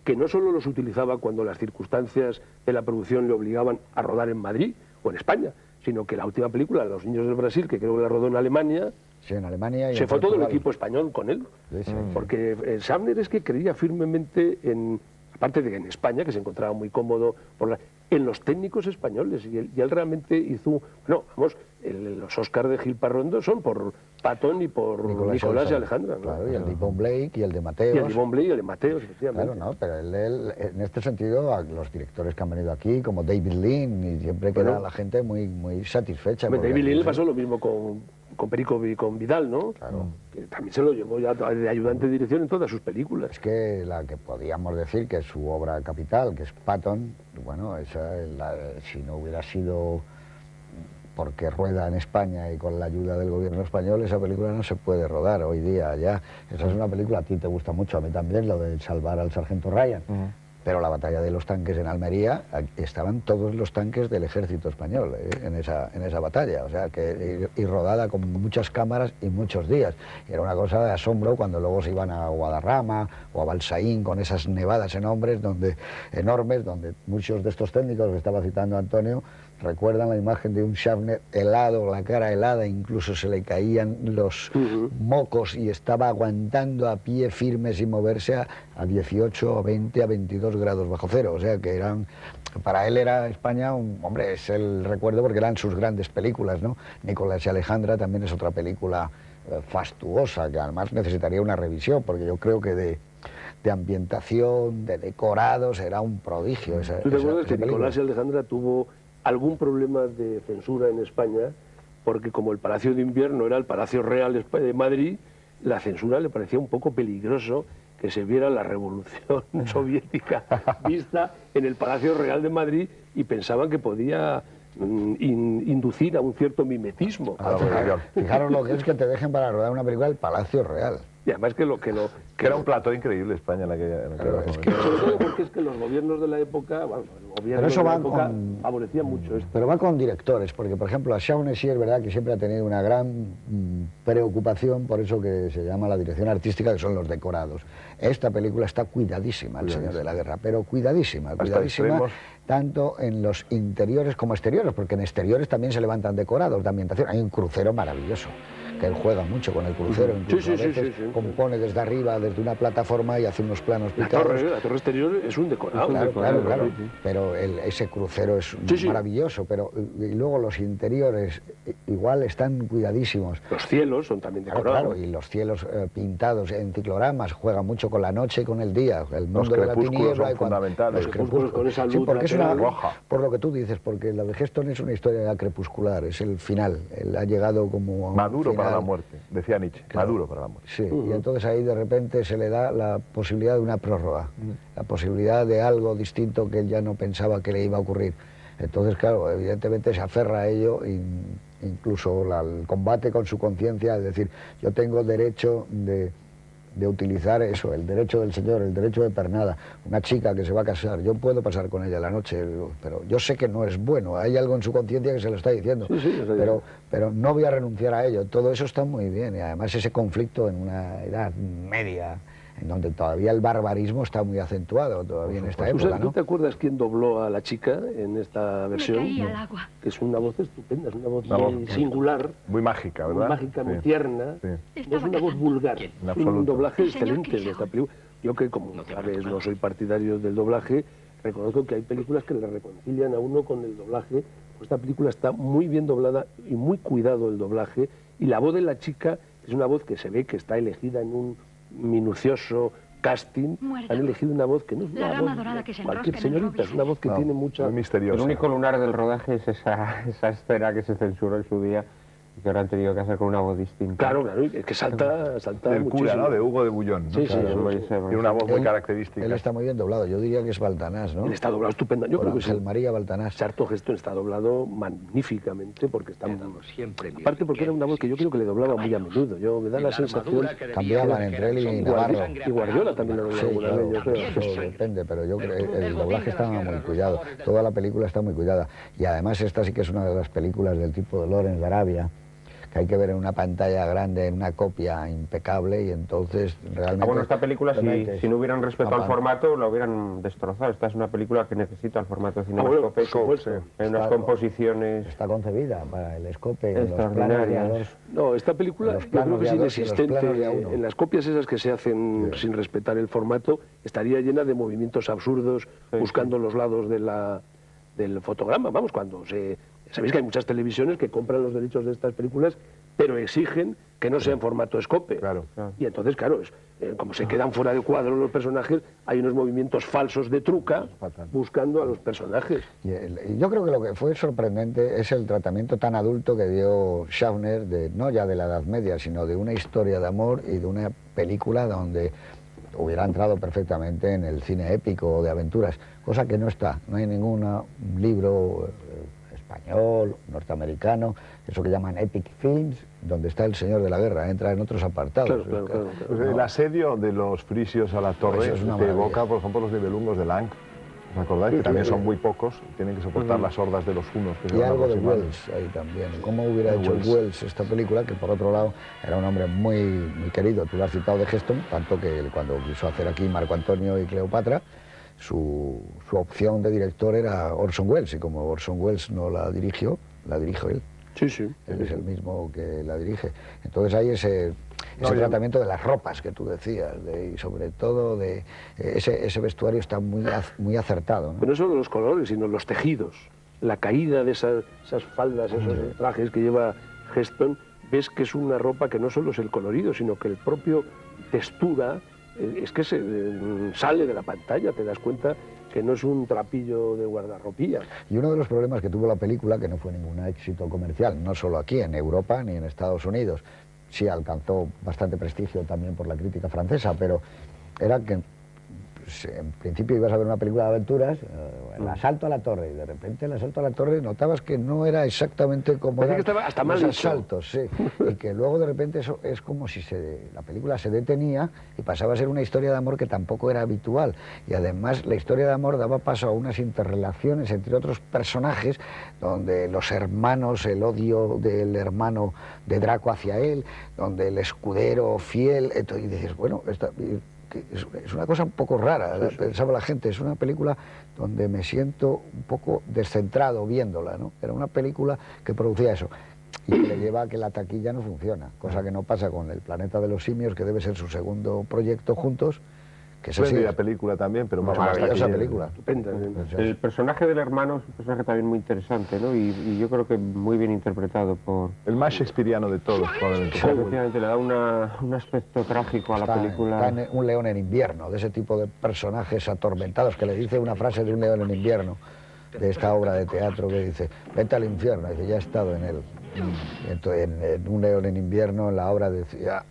que no solo los utilizaba cuando las circunstancias de la producción le obligaban a rodar en Madrid o en España, sino que la última película, Los niños del Brasil, que creo que la rodó en Alemania, sí, en Alemania y se en fue todo el Portugal. equipo español con él. Sí, sí. Porque Schaffner es que creía firmemente en, aparte de que en España, que se encontraba muy cómodo, en los técnicos españoles. Y él realmente hizo, bueno, vamos, los Oscars de Gil Parrondo son por Patton y por Nicolás y Alejandra, ¿no? Claro, y el de Yvonne Blake y el de Mateos. Y el de Yvonne Blake y el de Mateos, efectivamente. Claro, no, pero él, en este sentido, a los directores que han venido aquí, como David Lean, y siempre queda la gente muy, muy satisfecha. David Lean le pasó lo mismo con Perico y con Vidal, ¿no? Claro. Que también se lo llevó ya de ayudante de dirección en todas sus películas. Es que la que podíamos decir que es su obra capital, que es Patton, bueno, esa, si no hubiera sido porque rueda en España y con la ayuda del gobierno español, esa película no se puede rodar hoy día ya. Esa es una película, a ti te gusta mucho, a mí también, lo de salvar al sargento Ryan. Pero la batalla de los tanques en Almería, estaban todos los tanques del ejército español en esa batalla, o sea, y rodada con muchas cámaras y muchos días. Era una cosa de asombro cuando luego se iban a Guadarrama o a Balsaín con esas nevadas enormes, donde muchos de estos técnicos que estaba citando Antonio recuerdan la imagen de un Schaffner helado, la cara helada, incluso se le caían los mocos y estaba aguantando a pie firme sin moverse a 18, a 20, a 22 grados bajo cero. O sea que para él era España, hombre, es el recuerdo porque eran sus grandes películas, ¿no? Nicolás y Alejandra también es otra película fastuosa, que además necesitaría una revisión, porque yo creo que de ambientación, de decorados, era un prodigio. ¿Tú te acuerdas que Nicolás y Alejandra tuvo algún problema de censura en España? Porque como el Palacio de Invierno era el Palacio Real de Madrid, la censura le parecía un poco peligroso que se viera la revolución soviética vista en el Palacio Real de Madrid y pensaban que podía inducir a un cierto mimetismo. Fijaros lo que es que te dejen para rodar una película del Palacio Real. Y además que era un plató increíble España en aquella sobre todo porque es que los gobiernos de la época, bueno, el gobierno de la época favorecía mucho esto. Pero va con directores, porque por ejemplo a Shaughnessy es verdad que siempre ha tenido una gran preocupación por eso que se llama la dirección artística, que son los decorados. Esta película está cuidadísima, El Señor de la Guerra, pero cuidadísima, tanto en los interiores como exteriores, porque en exteriores también se levantan decorados de ambientación. Hay un crucero maravilloso, que él juega mucho con el crucero, incluso a veces compone desde arriba, desde una plataforma y hace unos planos picados. La torre exterior es un decorado. Claro. Pero ese crucero es maravilloso, pero y luego los interiores igual están cuidadísimos. Los cielos son también decorados. Claro, y los cielos pintados en ciclogramas, juega mucho con la noche y con el día, el mundo de la tiniebla. Son fundamentales. Los crepúsculos con esa luz porque es roja. Por lo que tú dices, porque la de Heston es una historia crepuscular, es el final, él ha llegado como a maduro para la muerte, decía Nietzsche, maduro para la muerte. Sí, y entonces ahí de repente se le da la posibilidad de una prórroga, la posibilidad de algo distinto que él ya no pensaba que le iba a ocurrir. Entonces, claro, evidentemente se aferra a ello, incluso el combate con su conciencia, es decir, yo tengo derecho de utilizar eso, el derecho del Señor, el derecho de pernada. Una chica que se va a casar, yo puedo pasar con ella la noche, pero yo sé que no es bueno, hay algo en su conciencia que se lo está diciendo, pero no voy a renunciar a ello. Todo eso está muy bien, y además ese conflicto en una edad media, en donde todavía el barbarismo está muy acentuado todavía en esta época, ¿no? ¿Tú te acuerdas quién dobló a la chica en esta versión? Me caí al agua. Que es una voz estupenda, es una voz muy singular. Muy mágica, ¿verdad? Muy mágica, muy tierna. No es una voz vulgar. Es un doblaje excelente de esta película. Yo que, como sabes, no soy partidario del doblaje, reconozco que hay películas que le reconcilian a uno con el doblaje. Esta película está muy bien doblada y muy cuidado el doblaje. Y la voz de la chica es una voz que se ve que está elegida en un minucioso casting. Han elegido una voz que no es una voz de cualquier señorita, es una voz que tiene mucha... misteriosa. El único lunar del rodaje es esa escena que se censuró en su día, que ahora han tenido que hacer con una voz distinta. Claro, es que salta el cura, ¿no? De Hugo de Bullón, ¿no? Sí, Tiene una voz muy característica. Él está muy bien doblado, yo diría que es Baltanás, ¿no? Él está doblado estupendo. Yo creo que Ángel María Baltanás. Charlton Heston está doblado magníficamente, porque está siempre. Aparte porque era una voz que yo creo que le doblaba muy a menudo. Yo me da la sensación... Cambiaban entre él y Navarro. Y Guardiola también lo doblaba alguna vez, yo creo. Eso depende, pero yo creo que el doblaje estaba muy cuidado. Toda la película está muy cuidada. Y además esta sí que es una de las películas del tipo de Lawrence de Arabia, que que hay que ver en una pantalla grande, en una copia impecable, y entonces realmente... Bueno, esta película, si no hubieran respetado el formato, la hubieran destrozado. Esta es una película que necesita el formato cinemascópico. Hay unas composiciones... Está concebida para el scope, los extraordinarias. No, esta película yo creo que es inexistente. En las copias esas que se hacen sin respetar el formato, estaría llena de movimientos absurdos, buscando los lados del fotograma. Vamos, cuando sabéis que hay muchas televisiones que compran los derechos de estas películas, pero exigen que no sea en formato escope. Claro. Y entonces, claro, como se quedan fuera de cuadro los personajes, hay unos movimientos falsos de truca buscando a los personajes. Y yo creo que lo que fue sorprendente es el tratamiento tan adulto que dio Schauner, no ya de la Edad Media, sino de una historia de amor y de una película donde hubiera entrado perfectamente en el cine épico o de aventuras, cosa que no está. No hay ningún libro español, norteamericano, eso que llaman epic films, donde está el señor de la guerra, entra en otros apartados. Claro. Pues el asedio de los frisios a la torre te evoca, por ejemplo, los Nibelungos de Lang. ¿Os acordáis? Que también son muy pocos, tienen que soportar las hordas de los hunos. Y algo de Wells ahí también. ¿Cómo hubiera hecho Wells esta película? Que por otro lado era un hombre muy querido, tú lo has citado, de Heston, tanto que cuando quiso hacer aquí Marco Antonio y Cleopatra, su opción de director era Orson Welles, y como Orson Welles no la dirigió, la dirijo él. Sí. Él es el mismo que la dirige. Entonces hay ese tratamiento de las ropas que tú decías, y sobre todo de ese vestuario está muy acertado, ¿no? Pero no solo los colores, sino los tejidos. La caída de esas faldas, esos trajes que lleva Heston, ves que es una ropa que no solo es el colorido, sino que el propio textura es que se sale de la pantalla, te das cuenta que no es un trapillo de guardarropía. Y uno de los problemas que tuvo la película, que no fue ningún éxito comercial, no solo aquí en Europa ni en Estados Unidos, sí alcanzó bastante prestigio también por la crítica francesa, pero era que en principio ibas a ver una película de aventuras, el asalto a la torre, y de repente el asalto a la torre notabas que no era exactamente como eran hasta los asaltos, sí, y que luego de repente eso es como si la película se detenía y pasaba a ser una historia de amor que tampoco era habitual, y además la historia de amor daba paso a unas interrelaciones entre otros personajes, donde los hermanos, el odio del hermano de Draco hacia él, donde el escudero fiel, y dices, bueno, es una cosa un poco rara, pensaba la gente, es una película donde me siento un poco descentrado viéndola, ¿no? Era una película que producía eso, y que le lleva a que la taquilla no funciona, cosa que no pasa con El planeta de los simios, que debe ser su segundo proyecto juntos, que es la película también, pero más maravillosa película. Estupenda. El personaje del hermano es un personaje también muy interesante, ¿no? Y yo creo que muy bien interpretado por... El más shakespeariano de todos, probablemente. Efectivamente, le da un aspecto trágico a la película. Está en Un león en invierno, de ese tipo de personajes atormentados, que le dice una frase de Un león en invierno, de esta obra de teatro, que dice, vete al infierno, dice, ya he estado en él. Y entonces, en Un león en invierno, la obra decía...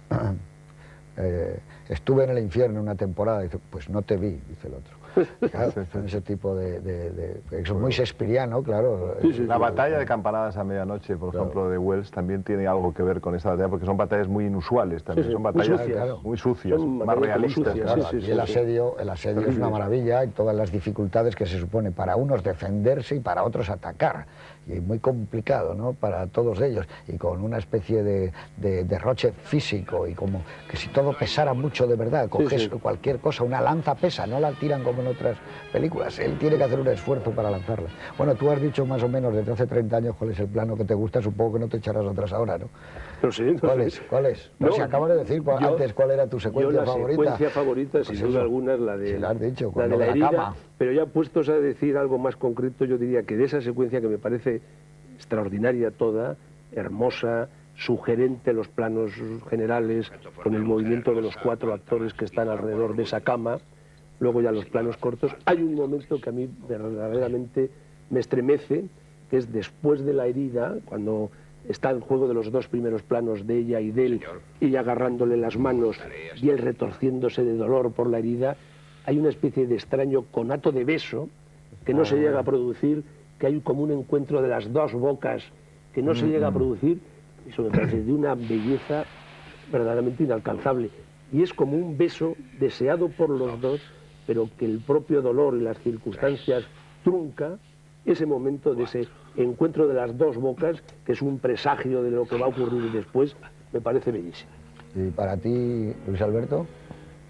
estuve en el infierno una temporada, dice, pues no te vi, dice el otro. Claro, ese tipo es muy shakespeariano, claro. La batalla de campanadas a medianoche, por ejemplo, de Wells, también tiene algo que ver con esa batalla, porque son batallas muy inusuales también, son batallas muy sucias, más realistas. Y el asedio es una maravilla, y todas las dificultades que se supone para unos defenderse y para otros atacar. Y muy complicado, ¿no?, para todos ellos, y con una especie de derroche físico, y como que si todo pesara mucho de verdad, coges cualquier cosa, una lanza pesa, no la tiran como en otras películas, él tiene que hacer un esfuerzo para lanzarla. Bueno, tú has dicho más o menos desde hace 30 años cuál es el plano que te gusta, supongo que no te echarás atrás ahora, ¿no? No sé. ¿Cuál es? No, si acabas de decir antes cuál era tu secuencia favorita. La secuencia favorita, sin duda alguna, es la de, sí, la has dicho, la de la herida, cama. Pero ya puestos a decir algo más concreto, yo diría que de esa secuencia, que me parece extraordinaria toda, hermosa, sugerente, los planos generales, con el movimiento de los 4 actores que están alrededor de esa cama, luego ya los planos cortos, hay un momento que a mí verdaderamente me estremece, que es después de la herida, cuando está el juego de los 2 primeros planos de ella y de él, ella agarrándole las manos y él retorciéndose de dolor por la herida. Hay una especie de extraño conato de beso que no se llega a producir, que hay como un encuentro de las 2 bocas que no se llega a producir, y eso me parece de una belleza verdaderamente inalcanzable. Y es como un beso deseado por los 2, pero que el propio dolor y las circunstancias trunca ese momento de ese encuentro de las dos bocas, que es un presagio de lo que va a ocurrir después, me parece bellísimo. ¿Y para ti, Luis Alberto?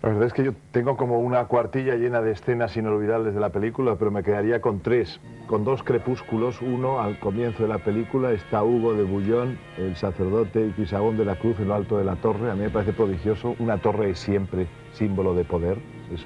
La verdad es que yo tengo como una cuartilla llena de escenas inolvidables de la película, pero me quedaría con tres, con dos crepúsculos. Uno, al comienzo de la película, está Hugo de Bullón, el sacerdote y Quisagón de la Cruz en lo alto de la torre. A mí me parece prodigioso. Una torre es siempre símbolo de poder. Eso